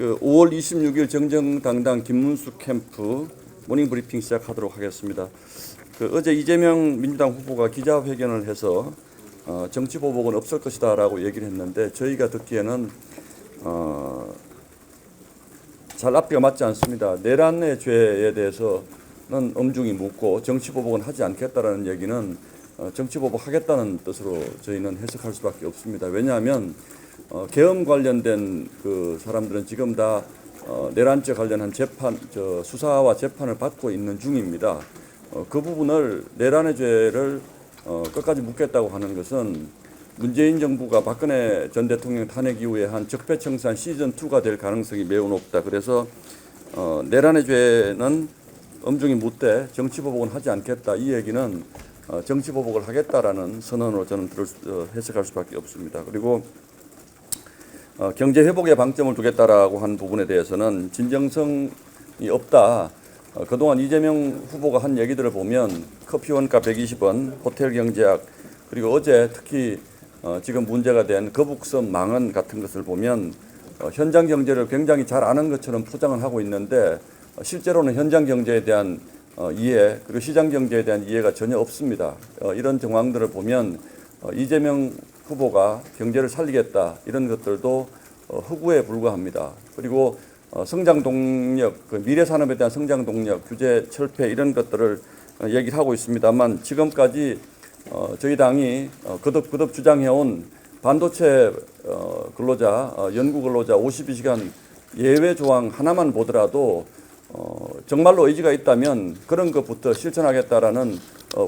그 5월 26일 정정당당 김문수 캠프 모닝 브리핑 시작하도록 하겠습니다. 어제 이재명 민주당 후보가 기자회견을 해서 정치 보복은 없을 것이다라고 얘기를 했는데 저희가 듣기에는 잘 앞뒤가 맞지 않습니다. 내란의 죄에 대해서는 엄중히 묻고 정치 보복은 하지 않겠다라는 얘기는 정치 보복하겠다는 뜻으로 저희는 해석할 수밖에 없습니다. 왜냐하면 계엄 관련된 그 사람들은 지금 다 내란죄 관련한 재판, 수사와 재판을 받고 있는 중입니다. 그 부분을 내란의 죄를 끝까지 묻겠다고 하는 것은 문재인 정부가 박근혜 전 대통령 탄핵 이후에 한 적폐청산 시즌 2가 될 가능성이 매우 높다. 그래서 내란의 죄는 엄중히 묻되 정치 보복은 하지 않겠다. 이 얘기는 정치 보복을 하겠다라는 선언으로 저는 해석할 수밖에 없습니다. 그리고 경제 회복에 방점을 두겠다라고 한 부분에 대해서는 진정성이 없다. 그동안 이재명 후보가 한 얘기들을 보면 커피 원가 120원, 호텔 경제학, 그리고 어제 특히 지금 문제가 된 거북선 망언 같은 것을 보면 현장 경제를 굉장히 잘 아는 것처럼 포장을 하고 있는데 실제로는 현장 경제에 대한 이해 그리고 시장 경제에 대한 이해가 전혀 없습니다. 이런 정황들을 보면 이재명 후보가 경제를 살리겠다 이런 것들도 허구에 불과합니다. 그리고 성장 동력, 미래 산업에 대한 성장 동력, 규제 철폐 이런 것들을 얘기를 하고 있습니다만 지금까지 저희 당이 거듭 주장해온 반도체 근로자, 연구 근로자 52시간 예외 조항 하나만 보더라도 정말로 의지가 있다면 그런 것부터 실천하겠다라는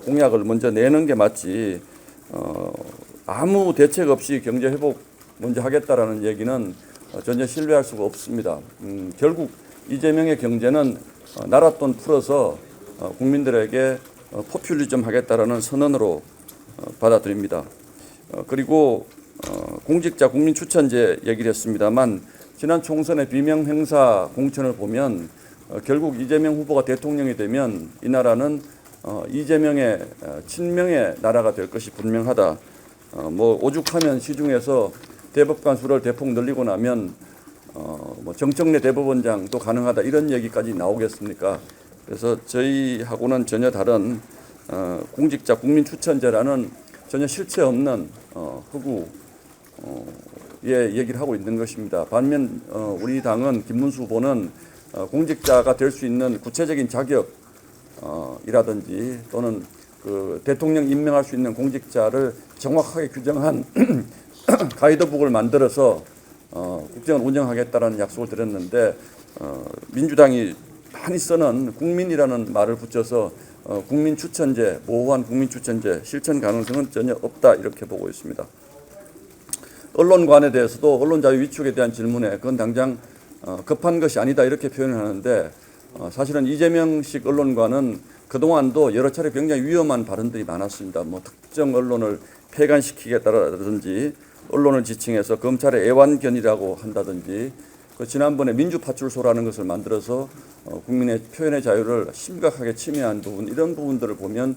공약을 먼저 내는 게 맞지 아무 대책 없이 경제 회복 먼저 하겠다라는 얘기는 전혀 신뢰할 수가 없습니다. 결국 이재명의 경제는 나라 돈 풀어서 국민들에게 포퓰리즘 하겠다라는 선언으로 받아들입니다. 그리고 공직자 국민 추천제 얘기를 했습니다만 지난 총선의 비명 행사 공천을 보면 결국 이재명 후보가 대통령이 되면 이 나라는 이재명의 친명의 나라가 될 것이 분명하다. 오죽하면 시중에서 대법관 수를 대폭 늘리고 나면 정청래 대법원장도 가능하다 이런 얘기까지 나오겠습니까? 그래서 저희하고는 전혀 다른 공직자 국민 추천제라는 전혀 실체 없는 허구의 얘기를 하고 있는 것입니다. 반면 우리 당은 김문수 후보는 공직자가 될 수 있는 구체적인 자격이라든지 또는 그 대통령 임명할 수 있는 공직자를 정확하게 규정한 가이드북을 만들어서 국정을 운영하겠다는 약속을 드렸는데 민주당이 많이 쓰는 국민이라는 말을 붙여서 국민 추천제, 모호한 국민 추천제 실천 가능성은 전혀 없다 이렇게 보고 있습니다. 언론관에 대해서도 언론 자유 위축에 대한 질문에 그건 당장 급한 것이 아니다 이렇게 표현을 하는데 사실은 이재명식 언론관은 그동안도 여러 차례 굉장히 위험한 발언들이 많았습니다. 특정 언론을 폐간시키겠다라든지 언론을 지칭해서 검찰의 애완견이라고 한다든지 지난번에 민주파출소라는 것을 만들어서 국민의 표현의 자유를 심각하게 침해한 부분 이런 부분들을 보면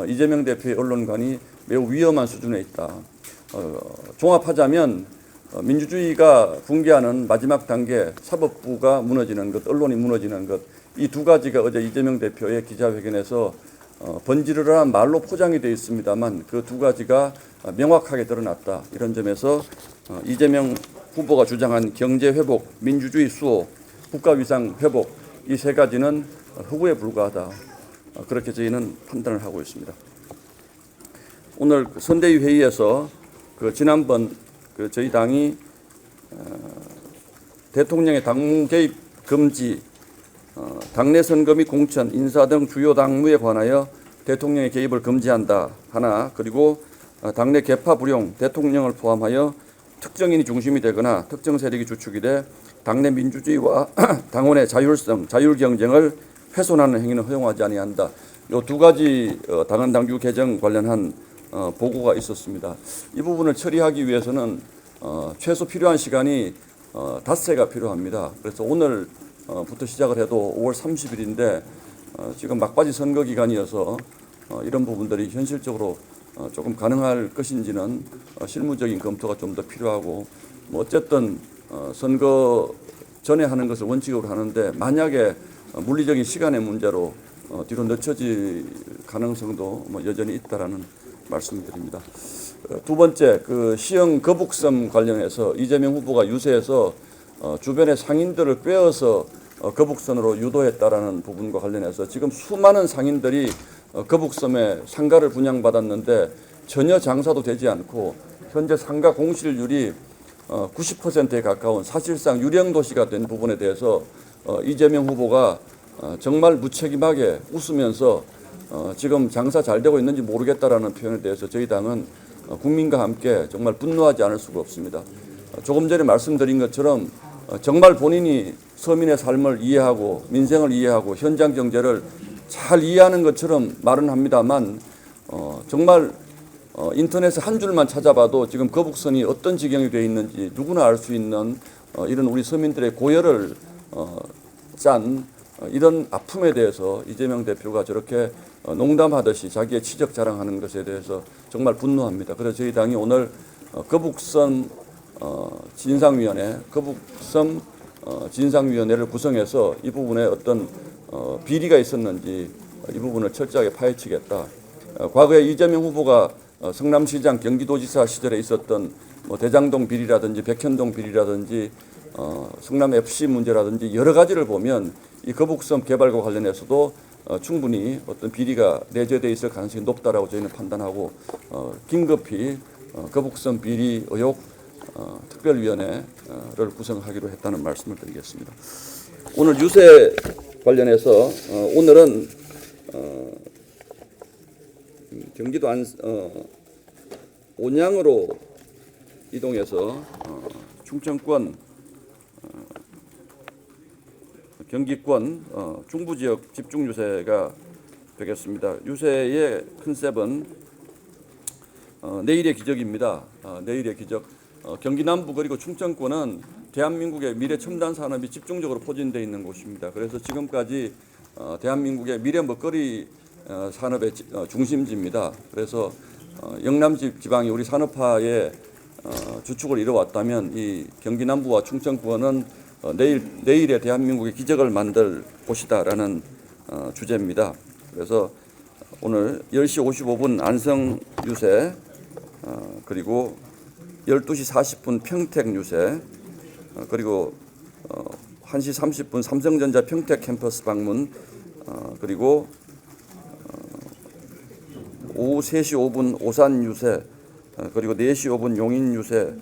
이재명 대표의 언론관이 매우 위험한 수준에 있다. 종합하자면 민주주의가 붕괴하는 마지막 단계 사법부가 무너지는 것, 언론이 무너지는 것 이 두 가지가 어제 이재명 대표의 기자회견에서 번지르르한 말로 포장이 되어 있습니다만 그 두 가지가 명확하게 드러났다. 이런 점에서 이재명 후보가 주장한 경제 회복, 민주주의 수호, 국가 위상 회복 이 세 가지는 허구에 불과하다. 그렇게 저희는 판단을 하고 있습니다. 오늘 선대위 회의에서 지난번 저희 당이 대통령의 당무 개입 금지, 당내 선거 및 공천, 인사 등 주요 당무에 관하여 대통령의 개입을 금지한다 하나, 그리고 당내 개파 불용, 대통령을 포함하여 특정인이 중심이 되거나 특정 세력이 주축이 돼 당내 민주주의와 당원의 자율성, 자율 경쟁을 훼손하는 행위는 허용하지 아니한다. 이 두 가지 당헌 당규 개정 관련한 보고가 있었습니다. 이 부분을 처리하기 위해서는 최소 필요한 시간이 닷새가 필요합니다. 그래서 오늘부터 시작을 해도 5월 30일인데 지금 막바지 선거 기간이어서 이런 부분들이 현실적으로 조금 가능할 것인지는 실무적인 검토가 좀 더 필요하고 어쨌든 선거 전에 하는 것을 원칙으로 하는데 만약에 물리적인 시간의 문제로 뒤로 늦춰질 가능성도 뭐 여전히 있다라는 말씀드립니다. 두 번째, 그 시형 거북섬 관련해서 이재명 후보가 유세에서 주변의 상인들을 꿰어서 거북선으로 유도했다라는 부분과 관련해서 지금 수많은 상인들이 거북섬에 상가를 분양받았는데 전혀 장사도 되지 않고 현재 상가 공실률이 90%에 가까운 사실상 유령 도시가 된 부분에 대해서 이재명 후보가 정말 무책임하게 웃으면서 지금 장사 잘 되고 있는지 모르겠다라는 표현에 대해서 저희 당은 국민과 함께 정말 분노하지 않을 수가 없습니다. 조금 전에 말씀드린 것처럼 정말 본인이 서민의 삶을 이해하고 민생을 이해하고 현장 경제를 잘 이해하는 것처럼 말은 합니다만 정말 인터넷에 한 줄만 찾아봐도 지금 거북선이 어떤 지경이 되어 있는지 누구나 알 수 있는 이런 우리 서민들의 고열을 짠 이런 아픔에 대해서 이재명 대표가 저렇게 농담하듯이 자기의 치적 자랑하는 것에 대해서 정말 분노합니다. 그래서 저희 당이 오늘 거북섬 진상위원회, 거북섬 진상위원회를 구성해서 이 부분에 어떤 비리가 있었는지 이 부분을 철저하게 파헤치겠다. 과거에 이재명 후보가 성남시장 경기도지사 시절에 있었던 뭐 대장동 비리라든지 백현동 비리라든지 성남 FC 문제라든지 여러 가지를 보면 이 거북섬 개발과 관련해서도 충분히 어떤 비리가 내재되어 있을 가능성이 높다라고 저희는 판단하고 긴급히 거북섬 비리 의혹 특별위원회를 구성하기로 했다는 말씀을 드리겠습니다. 오늘 유세 관련해서 오늘은 경기도 온양으로 이동해서 충청권, 경기권 중부지역 집중 유세가 되겠습니다. 유세의 컨셉은 내일의 기적입니다. 내일의 기적. 경기 남부 그리고 충청권은 대한민국의 미래 첨단 산업이 집중적으로 포진되어 있는 곳입니다. 그래서 지금까지 대한민국의 미래 먹거리 산업의 중심지입니다. 그래서 영남 지방이 우리 산업화의 주축을 이뤄왔다면 이 경기 남부와 충청권은 내일의 대한민국의 기적을 만들 곳이다라는 주제입니다. 그래서 오늘 10시 55분 안성 유세 그리고 12시 40분 평택 유세 그리고 1시 30분 삼성전자 평택 캠퍼스 방문 그리고 오후 3시 5분 오산 유세 그리고 4시 5분 용인 유세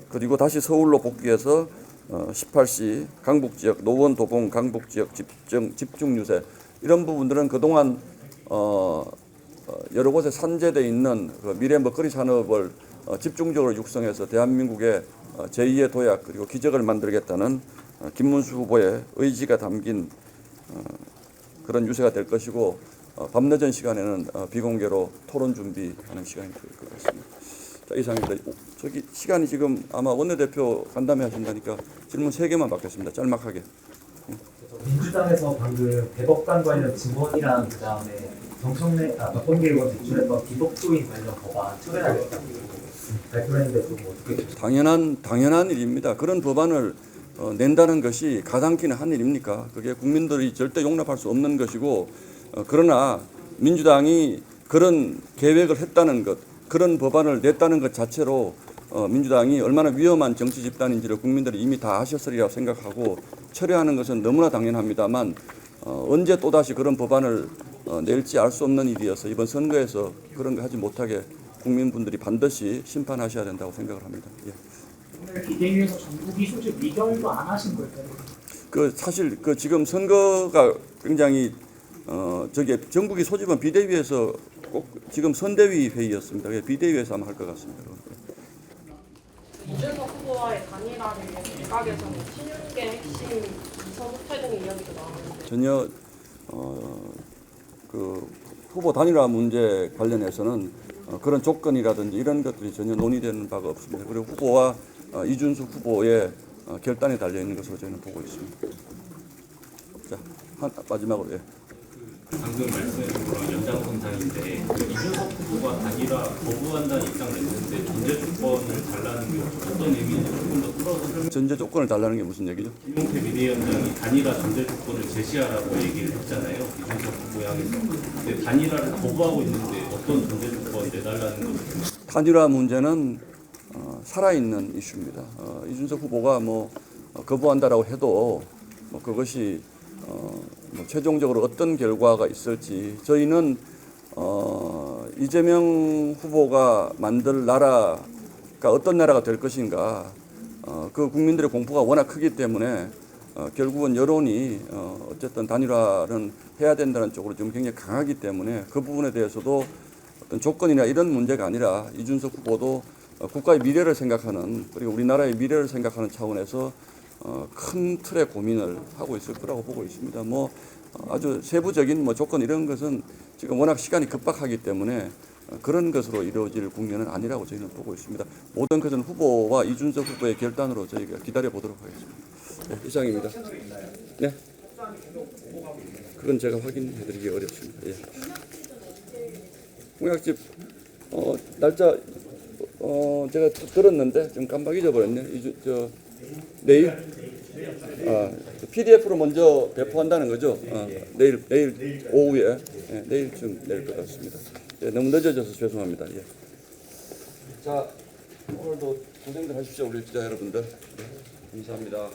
그리고 다시 서울로 복귀해서 18시 강북지역 노원 도봉 강북지역 집중 유세 이런 부분들은 그동안 여러 곳에 산재되어 있는 그 미래 먹거리 산업을 집중적으로 육성해서 대한민국의 제2의 도약 그리고 기적을 만들겠다는 김문수 후보의 의지가 담긴 그런 유세가 될 것이고 밤늦은 시간에는 비공개로 토론 준비하는 시간이 될 것 같습니다. 자, 이상입니다. 저기 시간이 지금 아마 원내대표 간담회 하신다니까 질문 3개만 받겠습니다. 짤막하게. 민주당에서 방금 대법관 관련 증언이랑 그다음에 박범계 의원 제출했던 기독교인 관련 법안 처리하겠다고 발표했는데 좀 어떻게 보세요? 당연한 일입니다. 그런 법안을 낸다는 것이 가당키는 한 일입니까? 그게 국민들이 절대 용납할 수 없는 것이고 그러나 민주당이 그런 계획을 했다는 것, 그런 법안을 냈다는 것 자체로 민주당이 얼마나 위험한 정치 집단인지를 국민들이 이미 다 아셨으리라고 생각하고 처리하는 것은 너무나 당연합니다만 언제 또다시 그런 법안을 낼지 알 수 없는 일이어서 이번 선거에서 그런 거 하지 못하게 국민분들이 반드시 심판하셔야 된다고 생각을 합니다. 예. 오늘 비대위에서 전국이 소집 미결도 안 하신 걸까요? 그 사실 그 지금 선거가 굉장히 저게 전국이 소집은 비대위에서 꼭 지금 선대위 회의였습니다. 비대위에서 아마 할 것 같습니다. 이준석 후보와의 단일화를 위해서 일각에서는 친윤계 핵심 이선 후퇴 등의 이야기도 나오는데 전혀 그 후보 단일화 문제 관련해서는 그런 조건이라든지 이런 것들이 전혀 논의되는 바가 없습니다. 그리고 후보와 이준석 후보의 결단에 달려 있는 것으로 저희는 보고 있습니다. 자, 마지막으로 예. 방금 말씀해주신 거랑 연장선상인데 그 이준석 후보가 단일화 거부한다는 입장을 냈는데 전제 조건을 달라는 게 어떤 의미인지 조금 더 풀어서 설명. 전제 조건을 달라는 게 무슨 얘기죠? 김용태 비대위원장이 단일화 전제 조건을 제시하라고 얘기를 했잖아요. 이준석 후보 향해서. 근데 단일화를 거부하고 있는데 어떤 전제 조건 내달라는 거죠? 단일화 문제는 살아있는 이슈입니다. 이준석 후보가 거부한다라고 해도 그것이 최종적으로 어떤 결과가 있을지 저희는 이재명 후보가 만들 나라가 어떤 나라가 될 것인가 그 국민들의 공포가 워낙 크기 때문에 결국은 여론이 어쨌든 단일화는 해야 된다는 쪽으로 좀 굉장히 강하기 때문에 그 부분에 대해서도 어떤 조건이나 이런 문제가 아니라 이준석 후보도 국가의 미래를 생각하는 그리고 우리나라의 미래를 생각하는 차원에서 큰 틀의 고민을 하고 있을 거라고 보고 있습니다. 아주 세부적인 조건 이런 것은 지금 워낙 시간이 급박하기 때문에 그런 것으로 이루어질 국면은 아니라고 저희는 보고 있습니다. 모든 것은 후보와 이준석 후보의 결단으로 저희가 기다려 보도록 하겠습니다. 네, 이상입니다. 네, 그건 제가 확인해드리기 어렵습니다. 예. 공약집 날짜 제가 들었는데 좀 깜빡 잊어버렸네. 내일 PDF로 먼저 배포한다는 거죠. 내일 오후에 내일쯤 낼 것 같습니다. 예, 너무 늦어져서 죄송합니다. 예. 자 오늘도 고생들 하십시오 우리 기자 여러분들. 예, 감사합니다.